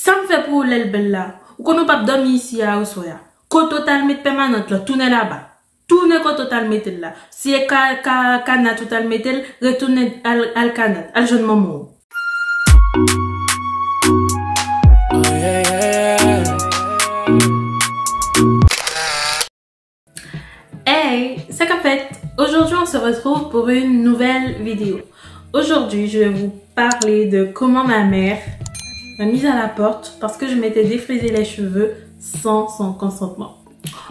Ça me fait pour l'elbella. Ou qu'on n'a pas dormi ici à Osoya. Ko total met permanent là, tourne là-bas. Tourne ko total metel là. Si est canat total metel, retourne al canat, al jeune maman. Hey, c'est qu'en fait, aujourd'hui on se retrouve pour une nouvelle vidéo. Aujourd'hui, je vais vous parler de comment ma mère m'a mise à la porte parce que je m'étais défrisé les cheveux sans son consentement.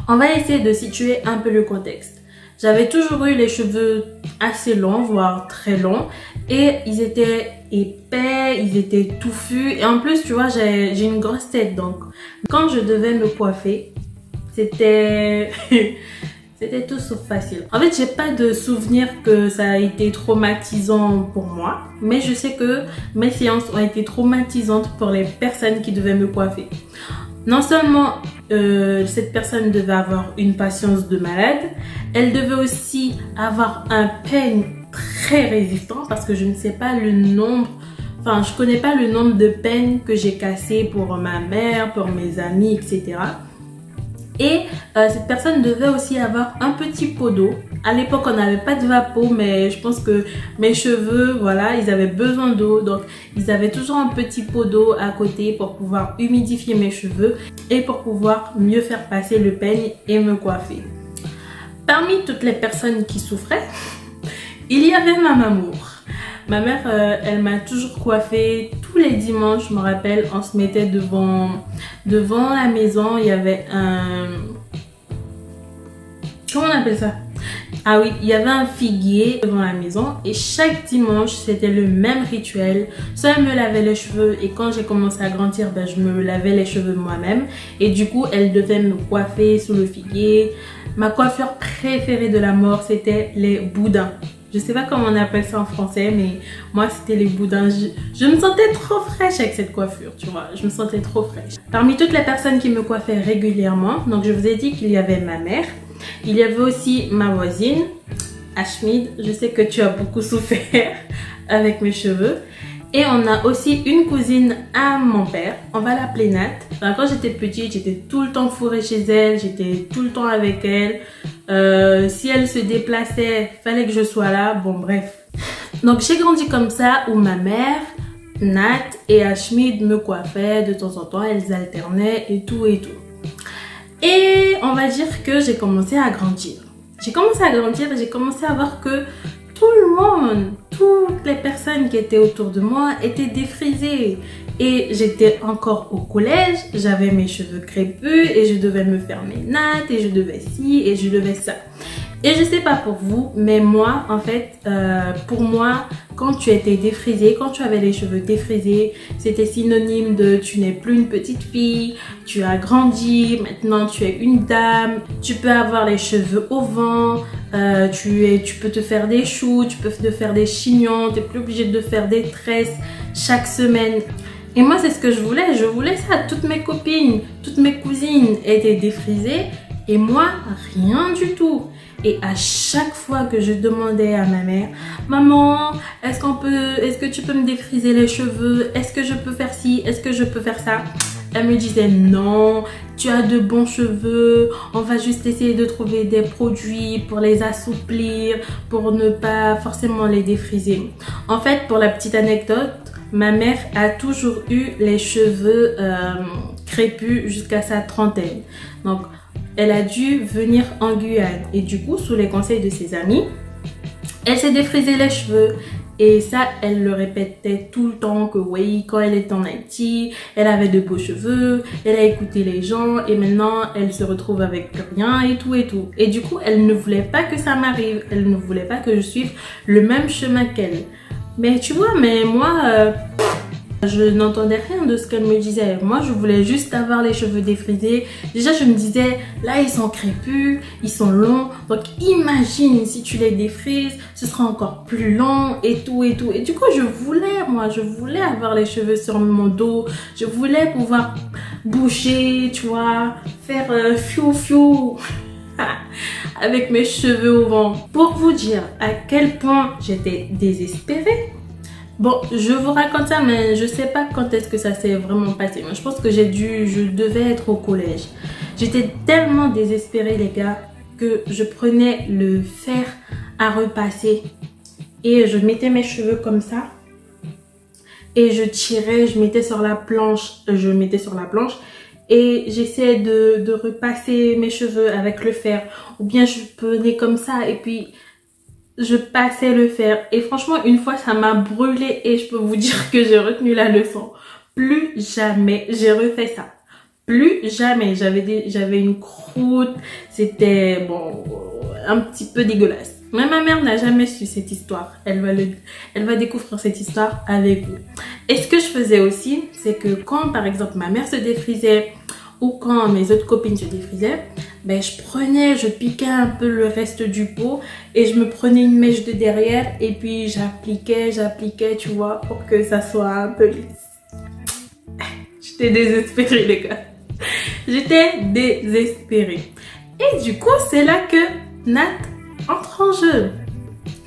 On va essayer de situer un peu le contexte. J'avais toujours eu les cheveux assez longs, voire très longs, et ils étaient épais, ils étaient touffus, et en plus, tu vois, j'ai une grosse tête, donc quand je devais me coiffer, c'était c'était tout sauf facile. En fait, j'ai pas de souvenir que ça a été traumatisant pour moi, mais je sais que mes séances ont été traumatisantes pour les personnes qui devaient me coiffer. Non seulement cette personne devait avoir une patience de malade, elle devait aussi avoir un peigne très résistant parce que je ne sais pas le nombre, enfin je connais pas le nombre de peignes que j'ai cassé pour ma mère, pour mes amis, etc. Et cette personne devait aussi avoir un petit pot d'eau. À l'époque, on n'avait pas de vapeau, mais je pense que mes cheveux, voilà, ils avaient besoin d'eau. Donc, ils avaient toujours un petit pot d'eau à côté pour pouvoir humidifier mes cheveux et pour pouvoir mieux faire passer le peigne et me coiffer. Parmi toutes les personnes qui souffraient, il y avait ma mamour. Ma mère, elle m'a toujours coiffée tous les dimanches, je me rappelle, on se mettait devant la maison, il y avait un... Comment on appelle ça? Ah oui, il y avait un figuier devant la maison et chaque dimanche, c'était le même rituel. Soit elle me lavait les cheveux et quand j'ai commencé à grandir, ben, je me lavais les cheveux moi-même. Et du coup, elle devait me coiffer sous le figuier. Ma coiffure préférée de la mort, c'était les boudins. Je sais pas comment on appelle ça en français, mais moi c'était les boudins. Je me sentais trop fraîche avec cette coiffure, tu vois. Je me sentais trop fraîche. Parmi toutes les personnes qui me coiffaient régulièrement, donc je vous ai dit qu'il y avait ma mère. Il y avait aussi ma voisine, Ashmid. Je sais que tu as beaucoup souffert avec mes cheveux. Et on a aussi une cousine à mon père, on va l'appeler Nat. Enfin, quand j'étais petite, j'étais tout le temps fourrée chez elle, j'étais tout le temps avec elle. Si elle se déplaçait, fallait que je sois là, bon bref. Donc j'ai grandi comme ça où ma mère, Nat et Ashmid me coiffaient de temps en temps, elles alternaient et tout et tout. Et on va dire que j'ai commencé à grandir. J'ai commencé à grandir et j'ai commencé à voir que tout le monde, toutes les personnes qui étaient autour de moi étaient défrisées. Et j'étais encore au collège, j'avais mes cheveux crépus et je devais me faire mes nattes et je devais ci et je devais ça. Et je sais pas pour vous, mais moi, en fait, pour moi, quand tu étais défrisée, quand tu avais les cheveux défrisés, c'était synonyme de tu n'es plus une petite fille, tu as grandi, maintenant tu es une dame, tu peux avoir les cheveux au vent, tu peux te faire des choux, tu peux te faire des chignons, tu n'es plus obligé de faire des tresses chaque semaine. Et moi, c'est ce que je voulais ça. Toutes mes copines, toutes mes cousines étaient défrisées et moi, rien du tout. Et à chaque fois que je demandais à ma mère, maman, est-ce que tu peux me défriser les cheveux? Est-ce que je peux faire ci? Est-ce que je peux faire ça? Elle me disait non, tu as de bons cheveux, on va juste essayer de trouver des produits pour les assouplir, pour ne pas forcément les défriser. En fait, pour la petite anecdote, ma mère a toujours eu les cheveux crépus jusqu'à sa trentaine. Donc, elle a dû venir en Guyane et du coup, sous les conseils de ses amis, elle s'est défrisé les cheveux. Et ça, elle le répétait tout le temps que oui, quand elle était en Haïti, elle avait de beaux cheveux, elle a écouté les gens et maintenant, elle se retrouve avec rien et tout et tout. Et du coup, elle ne voulait pas que ça m'arrive, elle ne voulait pas que je suive le même chemin qu'elle. Mais tu vois, mais moi, je n'entendais rien de ce qu'elle me disait. Moi, je voulais juste avoir les cheveux défrisés. Déjà, je me disais, là, ils sont crépus, ils sont longs. Donc, imagine si tu les défrises, ce sera encore plus long et tout et tout. Et du coup, je voulais avoir les cheveux sur mon dos. Je voulais pouvoir bouger, tu vois, faire fiou fiou avec mes cheveux au vent. Pour vous dire à quel point j'étais désespérée, Bon, je vous raconte ça, mais je sais pas quand est-ce que ça s'est vraiment passé. Mais je pense que je devais être au collège. J'étais tellement désespérée, les gars, que je prenais le fer à repasser et je mettais mes cheveux comme ça et je tirais, je mettais sur la planche, et j'essayais de repasser mes cheveux avec le fer, ou bien je prenais comme ça et puis je passais le fer. Et franchement, une fois, ça m'a brûlé et je peux vous dire que j'ai retenu la leçon. Plus jamais j'ai refait ça. Plus jamais. J'avais une croûte. C'était, bon, un petit peu dégueulasse. Mais ma mère n'a jamais su cette histoire. Elle va découvrir cette histoire avec vous. Et ce que je faisais aussi, c'est que quand, par exemple, ma mère se défrisait ou quand mes autres copines se défrisaient, ben je piquais un peu le reste du pot et je me prenais une mèche de derrière et puis j'appliquais, tu vois, pour que ça soit un peu lisse. J'étais désespérée, les gars. J'étais désespérée. Et du coup, c'est là que Nat entre en jeu.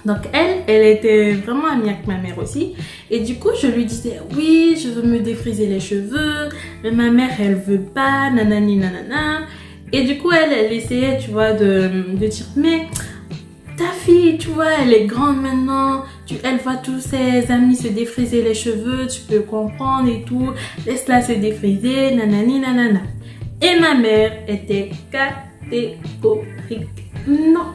Donc elle était vraiment amie avec ma mère aussi. Et du coup, je lui disais, oui, je veux me défriser les cheveux. Mais ma mère, elle veut pas, nanani nanana. Et du coup, elle essayait, tu vois, de dire, mais ta fille, tu vois, elle est grande maintenant. Elle voit tous ses amis se défriser les cheveux, tu peux comprendre et tout. Laisse-la se défriser, nanani nanana. Et ma mère était catégorique. Non,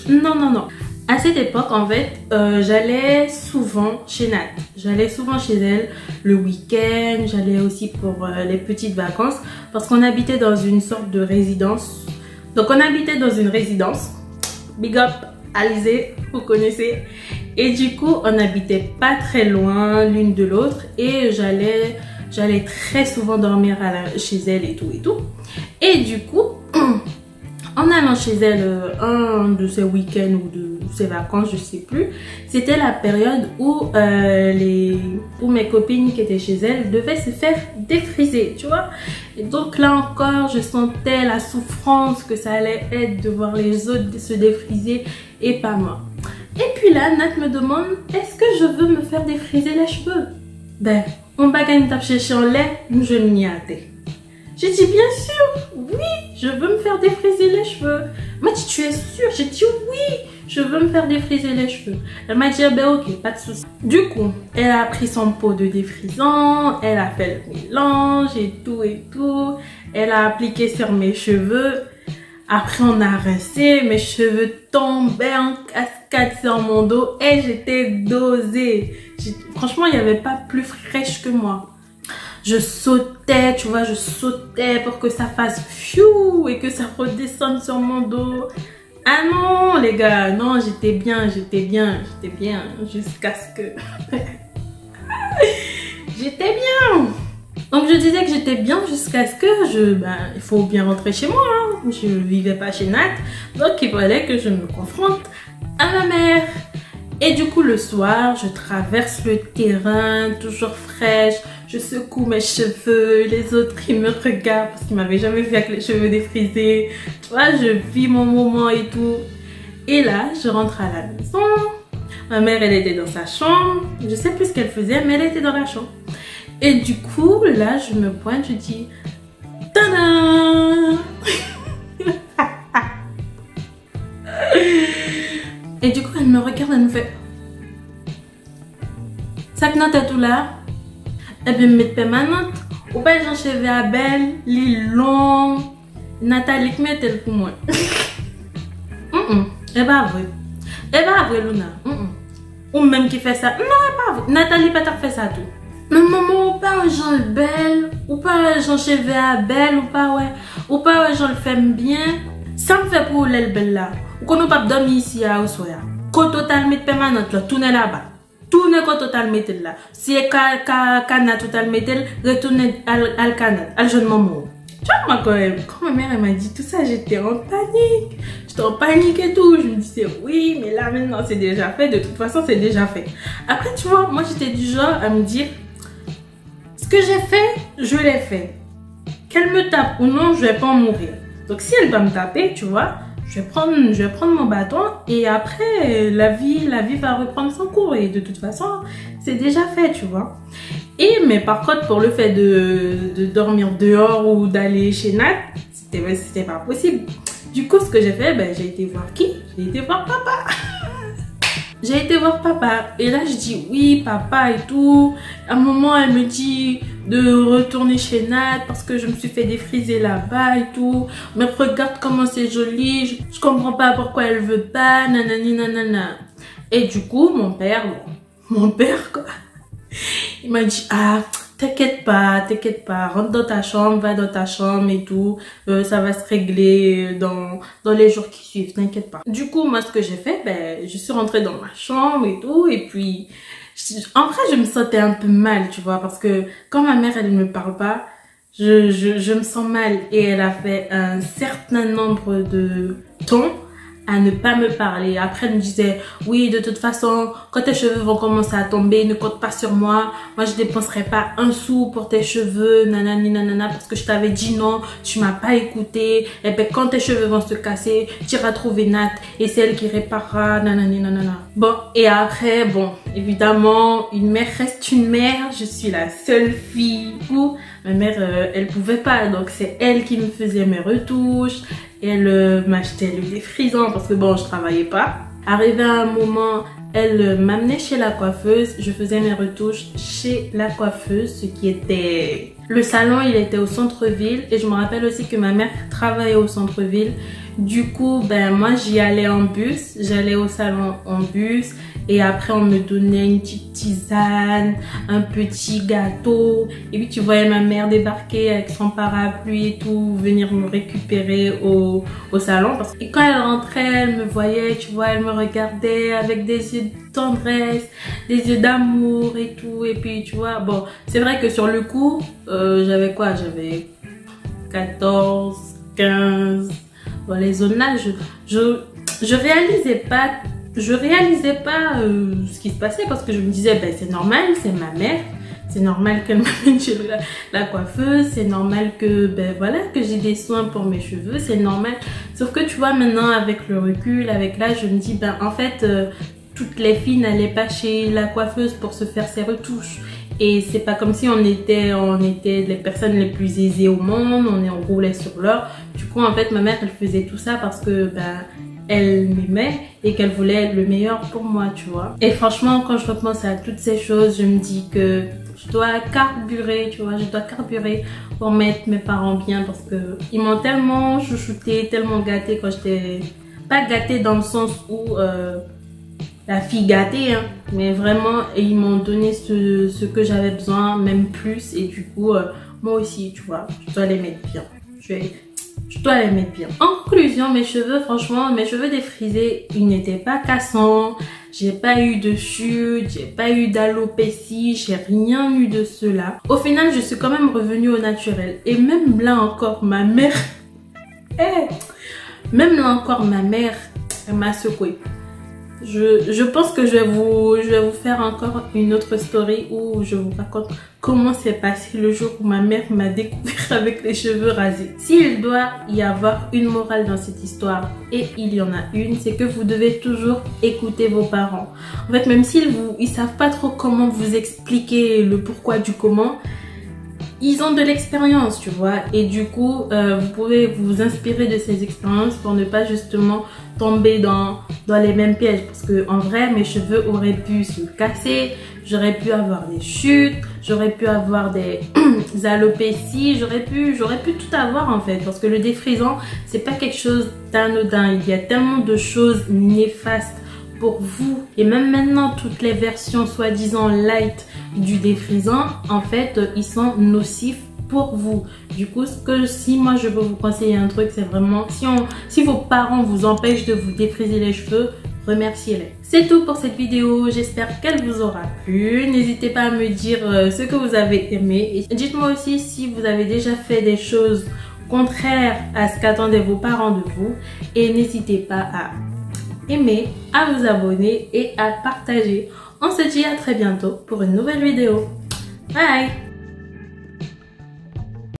non, non, non. À cette époque, en fait, j'allais souvent chez Nat. J'allais souvent chez elle le week-end. J'allais aussi pour les petites vacances parce qu'on habitait dans une sorte de résidence. Donc, on habitait dans une résidence. Big up, Alizé, vous connaissez. Et du coup, on n'habitait pas très loin l'une de l'autre. Et j'allais très souvent dormir chez elle et tout et tout. Et du coup, en allant chez elle un de ses week-ends ou de ses vacances, je sais plus, c'était la période où mes copines qui étaient chez elle devaient se faire défriser, tu vois. Et donc là encore, je sentais la souffrance que ça allait être de voir les autres se défriser et pas moi. Et puis là, Nat me demande, est-ce que je veux me faire défriser les cheveux? Ben, on bagagne tape chercher en lait, je m'y attends. J'ai dit, bien sûr, oui, je veux me faire défriser les cheveux. Elle m'a dit, tu es sûre? J'ai dit, oui, je veux me faire défriser les cheveux. Elle m'a dit, ben ok, pas de souci. Du coup, elle a pris son pot de défrisant, elle a fait le mélange et tout et tout. Elle a appliqué sur mes cheveux. Après, on a rincé, mes cheveux tombaient en cascade sur mon dos et j'étais dosée. Franchement, il n'y avait pas plus fraîche que moi. Je sautais, tu vois, je sautais pour que ça fasse fiou et que ça redescende sur mon dos. Ah non, les gars, non, j'étais bien jusqu'à ce que... J'étais bien. Donc je disais que j'étais bien jusqu'à ce que il faut bien rentrer chez moi, hein. Je vivais pas chez Nat, donc il fallait que je me confronte à ma mère. Et du coup, le soir, je traverse le terrain, toujours fraîche. Je secoue mes cheveux. Les autres, ils me regardent parce qu'ils m'avaient jamais vu avec les cheveux défrisés. Tu vois, je vis mon moment et tout. Et là, je rentre à la maison. Ma mère, elle était dans sa chambre. Je sais plus ce qu'elle faisait, mais elle était dans la chambre. Et du coup, là, je me pointe, je dis... Tada! Et du coup, elle me regarde, elle me fait... Ça que note est tout là. Et puis, me met permanente. Ou pas, j'en cheveux à belle, li long. Nathalie, qui met elle pour moi. Et pas vrai. Et pas vrai, Luna. Ou même qui fait ça. Non, et pas vrai. Nathalie, pas fait ça tout. Mais maman, ou pas, j'en belle. Ou pas, j'en cheveux à belle. Ou pas, ouais. Ou pas, ouais, j'en le fais bien. Ça me fait pour l'aile belle là. Ou qu'on n'a pas dormi ici à Osoya. Qu'on totalement permanente là, tourner là-bas. Tourner qu'on totalement là. Si est canat totalement retourner al canat, al jeune maman. Tu vois, moi, quand ma mère elle m'a dit tout ça, j'étais en panique. J'étais en panique et tout. Je me disais, oui, mais là maintenant c'est déjà fait. De toute façon, c'est déjà fait. Après, tu vois, moi j'étais du genre à me dire, ce que j'ai fait, je l'ai fait. Qu'elle me tape ou non, je vais pas en mourir. Donc si elle doit me taper, tu vois, je vais prendre mon bâton et après, la vie va reprendre son cours. Et de toute façon, c'est déjà fait, tu vois. Mais par contre, pour le fait de dormir dehors ou d'aller chez Nat, c'était pas possible. Du coup, ce que j'ai fait, ben, j'ai été voir qui? J'ai été voir papa. J'ai été voir papa et là je dis oui papa et tout. À un moment elle me dit de retourner chez Nat parce que je me suis fait défriser là-bas et tout. Mais regarde comment c'est joli, je comprends pas pourquoi elle veut pas, nanani nanana. Et du coup mon père quoi, il m'a dit ah t'inquiète pas, rentre dans ta chambre, va dans ta chambre et tout, ça va se régler dans les jours qui suivent, t'inquiète pas. Du coup, moi, ce que j'ai fait, ben, je suis rentrée dans ma chambre et tout, et puis, en vrai, je me sentais un peu mal, tu vois, parce que quand ma mère, elle ne me parle pas, je me sens mal, et elle a fait un certain nombre de temps à ne pas me parler. Après, elle me disait, oui, de toute façon, quand tes cheveux vont commencer à tomber, ne compte pas sur moi. Moi, je dépenserai pas un sou pour tes cheveux, nanani, nanana, parce que je t'avais dit non, tu m'as pas écouté. Et ben, quand tes cheveux vont se casser, tu iras trouver Nat et c'est elle qui réparera, nanani, nanana. Bon, et après, bon, évidemment, une mère reste une mère. Je suis la seule fille où ma mère, elle pouvait pas, donc c'est elle qui me faisait mes retouches. Elle m'achetait le défrisant parce que bon, je travaillais pas. Arrivé à un moment, elle m'amenait chez la coiffeuse. Je faisais mes retouches chez la coiffeuse, ce qui était... Le salon, il était au centre-ville. Et je me rappelle aussi que ma mère travaillait au centre-ville. Du coup, ben moi, j'y allais en bus. J'allais au salon en bus. Et après, on me donnait une petite tisane, un petit gâteau. Et puis, tu voyais ma mère débarquer avec son parapluie et tout, venir me récupérer au salon. Et quand elle rentrait, elle me voyait, tu vois, elle me regardait avec des yeux de tendresse, des yeux d'amour et tout. Et puis, tu vois, bon, c'est vrai que sur le coup, j'avais quoi? J'avais 14, 15... Bon, les zones là, je réalisais pas... Je réalisais pas ce qui se passait parce que je me disais, ben, c'est normal, c'est ma mère. C'est normal qu'elle m'amène chez la coiffeuse. C'est normal que, ben voilà, que j'ai des soins pour mes cheveux. C'est normal. Sauf que tu vois, maintenant, avec le recul, avec l'âge, je me dis, ben, en fait, toutes les filles n'allaient pas chez la coiffeuse pour se faire ses retouches. Et c'est pas comme si on était les personnes les plus aisées au monde. On roulait sur l'or. Du coup, en fait, ma mère, elle faisait tout ça parce que, ben, elle m'aimait et qu'elle voulait le meilleur pour moi, tu vois. Et franchement, quand je repense à toutes ces choses, je me dis que je dois carburer, tu vois, je dois carburer pour mettre mes parents bien parce que ils m'ont tellement chouchouté, tellement gâté quand j'étais... Pas gâtée dans le sens où la fille gâtée, hein, mais vraiment, ils m'ont donné ce que j'avais besoin, même plus. Et du coup, moi aussi, tu vois, je dois les mettre bien. Je dois les mettre bien. En conclusion, mes cheveux, franchement, mes cheveux défrisés, ils n'étaient pas cassants. J'ai pas eu de chute, j'ai pas eu d'alopécie, j'ai rien eu de cela. Au final, je suis quand même revenue au naturel. Et même là encore, ma mère... Même là encore, ma mère, elle m'a secouée. Je pense que je vais vous faire encore une autre story où je vous raconte comment s'est passé le jour où ma mère m'a découvert avec les cheveux rasés. S'il doit y avoir une morale dans cette histoire, et il y en a une, c'est que vous devez toujours écouter vos parents. En fait, même s'ils savent pas trop comment vous expliquer le pourquoi du comment, ils ont de l'expérience, tu vois, et du coup, vous pouvez vous inspirer de ces expériences pour ne pas justement tomber dans les mêmes pièges. Parce que en vrai, mes cheveux auraient pu se casser, j'aurais pu avoir des chutes, j'aurais pu avoir des alopécies, j'aurais pu tout avoir en fait. Parce que le défrisant, c'est pas quelque chose d'anodin. Il y a tellement de choses néfastes pour vous. Et même maintenant, toutes les versions soi-disant light du défrisant, en fait, ils sont nocifs pour vous. Du coup, si moi je peux vous conseiller un truc, c'est vraiment, si vos parents vous empêchent de vous défriser les cheveux, remerciez-les. C'est tout pour cette vidéo, j'espère qu'elle vous aura plu. N'hésitez pas à me dire ce que vous avez aimé. Et dites-moi aussi si vous avez déjà fait des choses contraires à ce qu'attendaient vos parents de vous. Et n'hésitez pas à aimer, à vous abonner et à partager. On se dit à très bientôt pour une nouvelle vidéo. Bye!